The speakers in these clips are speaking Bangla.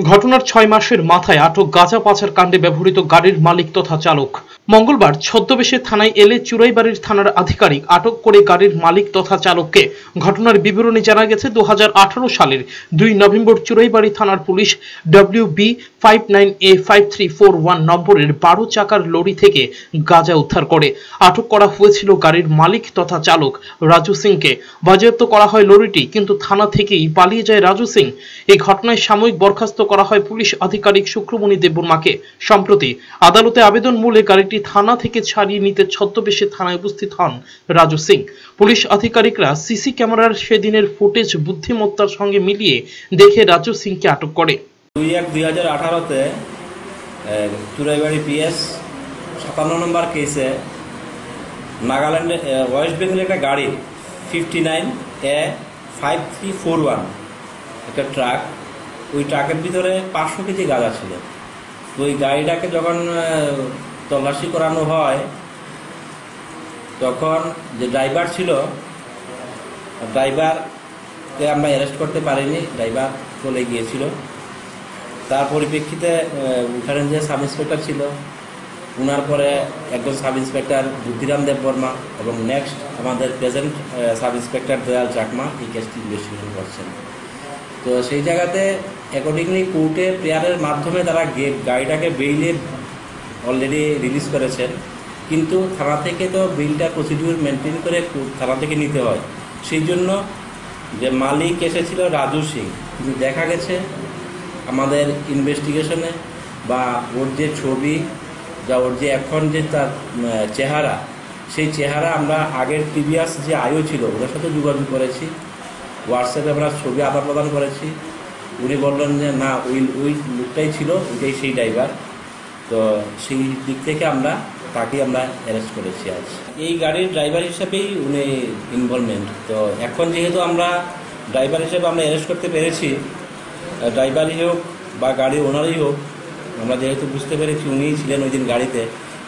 ঘটনার ৬ মাসের মাথায় আটক গাঁজা পাচার কাণ্ডে ব্যবহৃত গাড়ির মালিক তথা চালক। মঙ্গলবার ছদ্মবেশে থানায় এলে চুরাইবাড়ির থানার আধিকারিক আটক করে গাড়ির মালিক তথা চালককে। ঘটনার বিবরণী জানা গেছে 2018 সালের 2 নভেম্বর চুরাইবাড়ি থানার পুলিশ WB59A5341 নম্বরের 12 চাকার লরি থেকে গাঁজা উদ্ধার করে। আটক করা হয়েছিল গাড়ির মালিক তথা চালক রাজু সিংকে। বাজেয়াপ্ত করা হয় লরিটি, কিন্তু থানা থেকেই পালিয়ে যায় রাজু সিং। এই ঘটনায় সাময়িক বরখাস্ত করা হয় পুলিশ আধিকারিক শুক্রমণি দেববর্মাকে। সম্প্রতি আদালতে আবেদন মূলে গাড়িটি থানা থেকে ছাড়িয়ে নিতে ছদ্মবেশে থানায় উপস্থিত হন রাজু সিং। পুলিশ আধিকারিকরা সিসি ক্যামেরার সেদিনের ফুটেজ বুদ্ধিমত্তার সঙ্গে মিলিয়ে দেখে রাজু সিংকে আটক করে। 2/1/2018-তে চুরাইবাড়ি PS 57 নম্বর কেসে নাগাল্যান্ডে ওয়েস্ট বেঙ্গলের একটা গাড়ি 59A5341 একটা ট্রাক, ওই ট্রাকের ভিতরে 500 কেজি গাঁজা ছিল। তো ওই গাড়িটাকে যখন তল্লাশি করানো হয় তখন যে ড্রাইভার ছিল, ড্রাইভারকে আমরা অ্যারেস্ট করতে পারিনি, ড্রাইভার চলে গিয়েছিল। তার পরিপ্রেক্ষিতে ওখানে যে সাব ইন্সপেক্টর ছিল, ওনার পরে একজন সাব ইন্সপেক্টর বুদ্ধিরাম দেববর্মা এবং নেক্সট আমাদের present sub inspector Dayal Chakma এই কেসটি ইনভেস্টিগেশন করছেন। তো সেই জায়গাতে অ্যাকর্ডিংলি কোর্টে প্রেয়ারের মাধ্যমে তারা গাড়িটাকে বেইলে অলরেডি রিলিজ করেছেন, কিন্তু থানা থেকে তো বেইলটা প্রসিডিউর মেনটেন করে থানা থেকে নিতে হয়। সেই জন্য যে মালিক এসেছিল রাজু সিং, কিন্তু দেখা গেছে আমাদের ইনভেস্টিগেশনে বা ওর যে ছবি যা ওর যে এখন যে তার চেহারা, সেই চেহারা আমরা আগের প্রিভিয়াস যে আয়ু ছিল ওনার সাথে যোগাযোগ করেছি, হোয়াটসঅ্যাপে আমরা ছবি আদান প্রদান করেছি। উনি বললেন যে না, ওই লোকটাই ছিল, ওইটাই সেই ড্রাইভার। তো সেই দিক থেকে তাকে আমরা অ্যারেস্ট করেছি আজ। এই গাড়ির ড্রাইভার হিসাবেই উনি ইনভলভমেন্ট। তো এখন যেহেতু আমরা ড্রাইভার হিসেবে আমরা অ্যারেস্ট করতে পেরেছি, ড্রাইভারই হোক বা গাড়ির ওনারই হোক, আমরা যেহেতু বুঝতে পেরেছি উনিই ছিলেন ওই দিন গাড়িতে,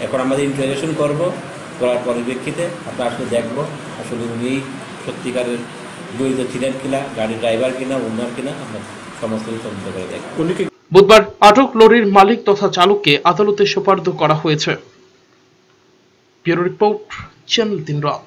এখন আমাদের ইন্টারোগেশন করার পরিপ্রেক্ষিতে আমরা আসলে দেখব আসলে উনিই সত্যিকারের জড়িত ছিলেন কিনা, গাড়ির ড্রাইভার কিনা, ওনার কিনা, আমরা সমস্ত কিছু তদন্ত করে দেখব। বুধবার আটক লরির মালিক তথা চালককে আদালতে সোপর্দ করা হয়েছে। ব্যুরো রিপোর্ট, চ্যানেল 3 রাত।